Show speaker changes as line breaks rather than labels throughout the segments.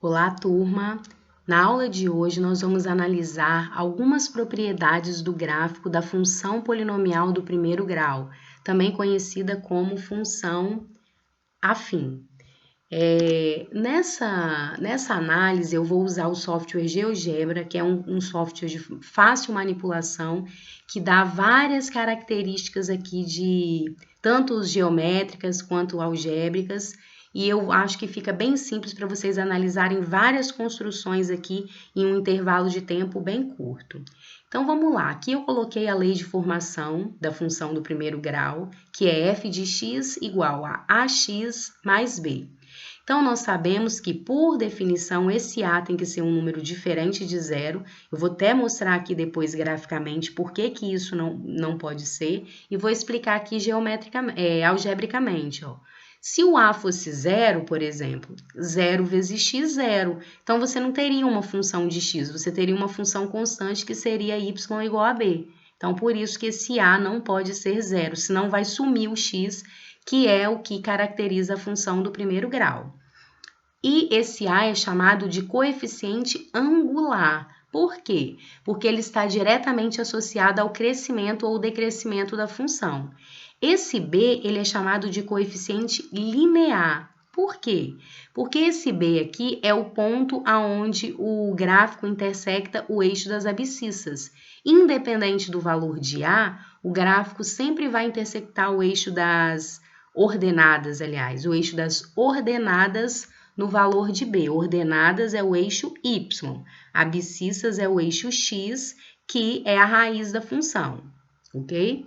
Olá, turma! Na aula de hoje, nós vamos analisar algumas propriedades do gráfico da função polinomial do primeiro grau, também conhecida como função afim. Nessa análise, eu vou usar o software GeoGebra, que é um software de fácil manipulação, que dá várias características aqui de tanto geométricas quanto algébricas, e eu acho que fica bem simples para vocês analisarem várias construções aqui em um intervalo de tempo bem curto. Então, vamos lá. Aqui eu coloquei a lei de formação da função do primeiro grau, que é f de x igual a ax mais b. Então, nós sabemos que, por definição, esse A tem que ser um número diferente de zero. Eu vou até mostrar aqui depois graficamente por que isso não pode ser. E vou explicar aqui algebricamente. Ó. Se o A fosse zero, por exemplo, 0 vezes x, zero. Então, você não teria uma função de x, você teria uma função constante que seria y igual a b. Então, por isso que esse A não pode ser zero, senão vai sumir o x, que é o que caracteriza a função do primeiro grau. E esse A é chamado de coeficiente angular. Por quê? Porque ele está diretamente associado ao crescimento ou decrescimento da função. Esse B ele é chamado de coeficiente linear. Por quê? Porque esse B aqui é o ponto aonde o gráfico intersecta o eixo das abscissas. Independente do valor de A, o gráfico sempre vai intersectar o eixo das ordenadas, aliás, o eixo das ordenadas no valor de B. Ordenadas é o eixo Y, abscissas é o eixo X, que é a raiz da função, ok?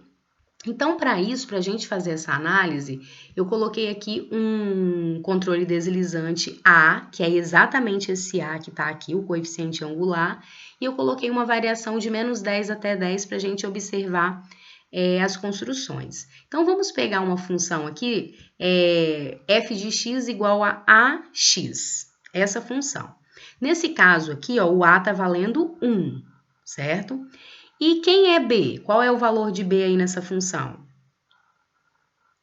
Então, para isso, para a gente fazer essa análise, eu coloquei aqui um controle deslizante A, que é exatamente esse A que está aqui, o coeficiente angular, e eu coloquei uma variação de menos 10 até 10 para a gente observar as construções. Então, vamos pegar uma função aqui, f de x igual a ax, essa função. Nesse caso aqui, ó, o A está valendo 1, certo? E quem é B? Qual é o valor de B aí nessa função?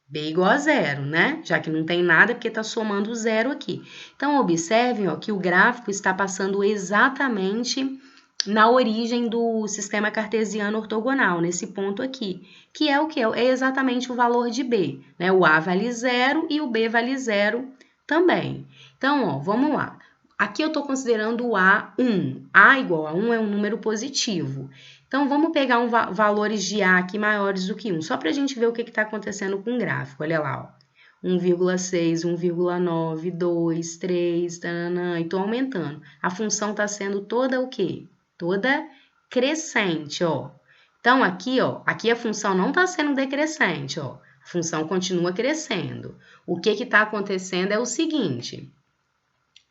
B igual a zero, né? Já que não tem nada, porque está somando zero aqui. Então, observem ó, que o gráfico está passando exatamente na origem do sistema cartesiano ortogonal, nesse ponto aqui, que é o que? É exatamente o valor de B, né? O A vale zero e o B vale zero também. Então, ó, vamos lá. Aqui eu estou considerando o A 1. A igual a 1 é um número positivo. Então, vamos pegar valores de A aqui maiores do que 1, só para a gente ver o que está acontecendo com o gráfico. Olha lá, ó. 1,6, 1,9, 2, 3, tanana, e estou aumentando. A função está sendo toda o quê? Toda crescente, ó. Então, aqui, ó, aqui a função não está sendo decrescente, ó. A função continua crescendo. O que está acontecendo é o seguinte: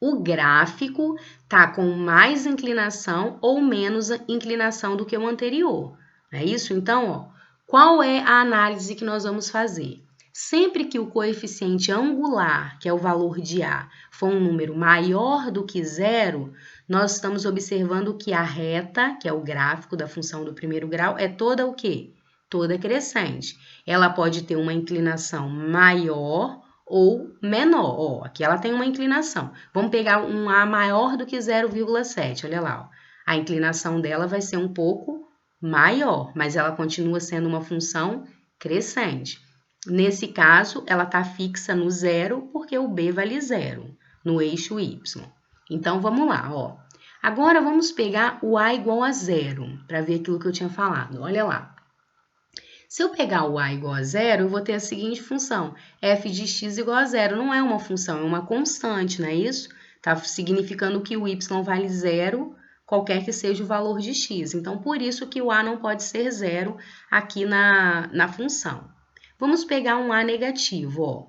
o gráfico está com mais inclinação ou menos inclinação do que o anterior. Não é isso? Então, ó, qual é a análise que nós vamos fazer? Sempre que o coeficiente angular, que é o valor de A, for um número maior do que zero, nós estamos observando que a reta, que é o gráfico da função do primeiro grau, é toda o quê? Toda crescente. Ela pode ter uma inclinação maior ou menor. Ó, aqui ela tem uma inclinação. Vamos pegar um A maior do que 0,7, olha lá. Ó. A inclinação dela vai ser um pouco maior, mas ela continua sendo uma função crescente. Nesse caso, ela está fixa no zero porque o B vale zero, no eixo Y. Então, vamos lá. Ó. Agora, vamos pegar o A igual a zero, para ver aquilo que eu tinha falado. Olha lá. Se eu pegar o A igual a zero, eu vou ter a seguinte função, f de x igual a zero. Não é uma função, é uma constante, não é isso? Está significando que o y vale zero, qualquer que seja o valor de x. Então, por isso que o A não pode ser zero aqui na função. Vamos pegar um A negativo, ó.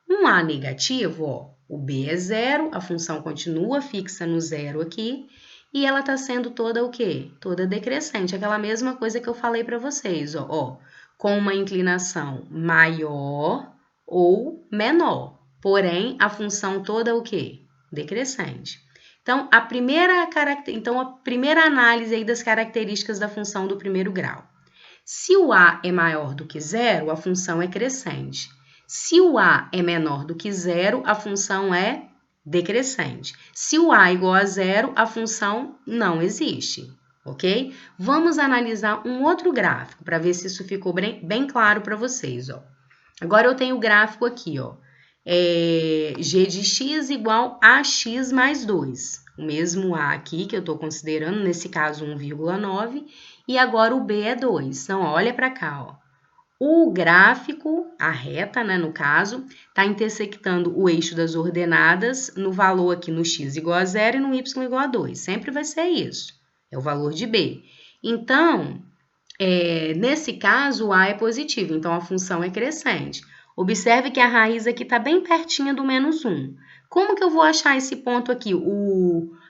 Um A negativo, ó, o B é zero, a função continua fixa no zero aqui, e ela está sendo toda o quê? Toda decrescente, aquela mesma coisa que eu falei para vocês, ó, com uma inclinação maior ou menor. Porém, a função toda o quê? Decrescente. Então, a primeira análise aí das características da função do primeiro grau. Se o A é maior do que zero, a função é crescente. Se o A é menor do que zero, a função é decrescente. Se o A é igual a zero, a função não existe, ok? Vamos analisar um outro gráfico para ver se isso ficou bem claro para vocês, ó. Agora eu tenho o gráfico aqui, ó. G de x igual a x mais 2. O mesmo A aqui que eu estou considerando, nesse caso 1,9, e agora o B é 2. Então, olha para cá, ó. O gráfico, a reta, né, no caso, está intersectando o eixo das ordenadas no valor aqui no x igual a 0 e no y igual a 2. Sempre vai ser isso. É o valor de B. Então, nesse caso, o A é positivo, então a função é crescente. Observe que a raiz aqui está bem pertinho do menos 1. Como que eu vou achar esse ponto aqui?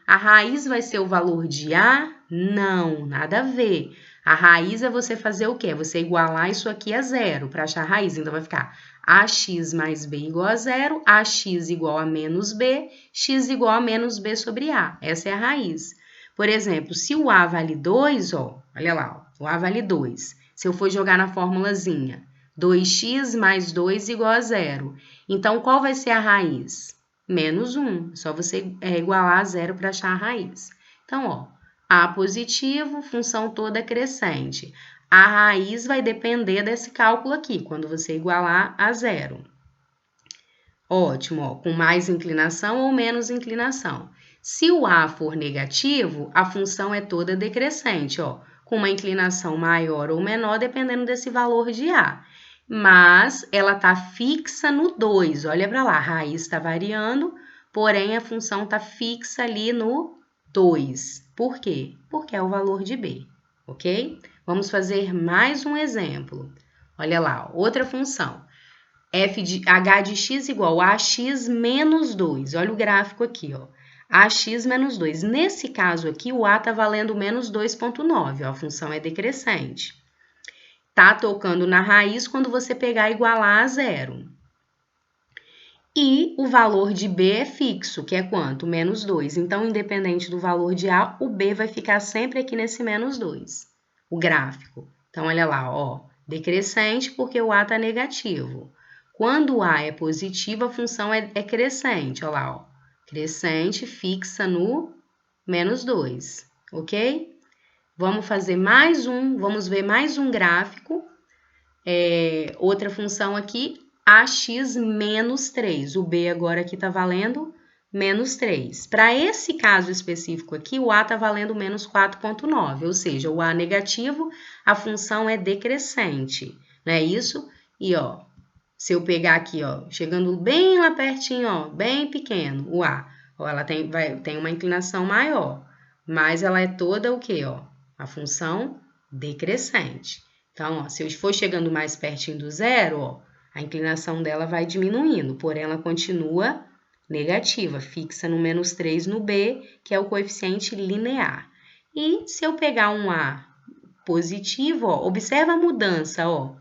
A raiz vai ser o valor de A? Não, nada a ver. A raiz é você fazer o quê? Você igualar isso aqui a zero para achar a raiz. Então, vai ficar AX mais B igual a zero, AX igual a menos B, X igual a menos B sobre A. Essa é a raiz. Por exemplo, se o A vale 2, ó, olha lá, ó, o A vale 2. Se eu for jogar na formulazinha, 2x mais 2 igual a 0. Então, qual vai ser a raiz? Menos 1. Só você igualar a 0 para achar a raiz. Então, ó, A positivo, função toda crescente. A raiz vai depender desse cálculo aqui, quando você igualar a 0. Ótimo, ó, com mais inclinação ou menos inclinação. Se o A for negativo, a função é toda decrescente, ó, com uma inclinação maior ou menor, dependendo desse valor de A. Mas ela está fixa no 2, olha para lá, a raiz está variando, porém a função está fixa ali no 2. Por quê? Porque é o valor de B, ok? Vamos fazer mais um exemplo. Olha lá, outra função. H de x igual a x menos 2. Olha o gráfico aqui, ó. AX menos 2. Nesse caso aqui, o A está valendo menos 2,9. A função é decrescente. Está tocando na raiz quando você pegar e igualar a 0. E o valor de B é fixo, que é quanto? Menos 2. Então, independente do valor de A, o B vai ficar sempre aqui nesse menos 2. O gráfico. Então, olha lá, ó. Decrescente porque o A está negativo. Quando o A é positivo, a função é crescente. Olha lá, ó. Crescente fixa no menos 2, ok? Vamos fazer vamos ver mais um gráfico. Outra função aqui, AX menos 3. O B agora aqui está valendo menos 3. Para esse caso específico aqui, o A está valendo menos 4,9, ou seja, o A negativo, a função é decrescente, não é isso? E, ó, se eu pegar aqui, ó, chegando bem lá pertinho, ó, bem pequeno, o A, ó, ela tem uma inclinação maior, mas ela é toda o quê, ó? A função decrescente. Então, ó, se eu for chegando mais pertinho do zero, ó, a inclinação dela vai diminuindo, porém ela continua negativa, fixa no menos 3 no B, que é o coeficiente linear. E se eu pegar um A positivo, ó, observa a mudança, ó.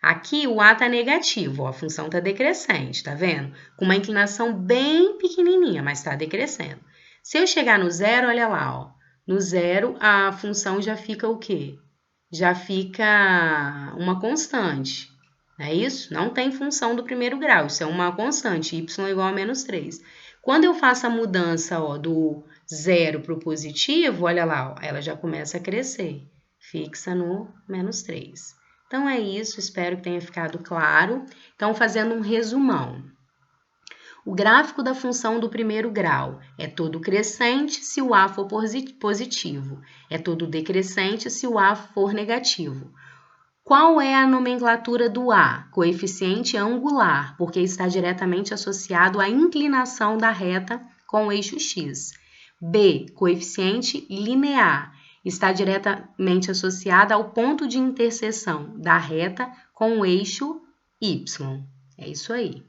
Aqui o A está negativo, ó, a função está decrescente, tá vendo? Com uma inclinação bem pequenininha, mas está decrescendo. Se eu chegar no zero, olha lá, ó. No zero, a função já fica o quê? Já fica uma constante, não é isso? Não tem função do primeiro grau, isso é uma constante, y igual a menos 3. Quando eu faço a mudança, ó, do zero para o positivo, olha lá, ó, ela já começa a crescer, fixa no menos 3. Então, é isso, espero que tenha ficado claro. Então, fazendo um resumão. O gráfico da função do primeiro grau é todo crescente se o A for positivo, é todo decrescente se o A for negativo. Qual é a nomenclatura do A? Coeficiente angular, porque está diretamente associado à inclinação da reta com o eixo x. B, coeficiente linear, está diretamente associada ao ponto de interseção da reta com o eixo y. É isso aí.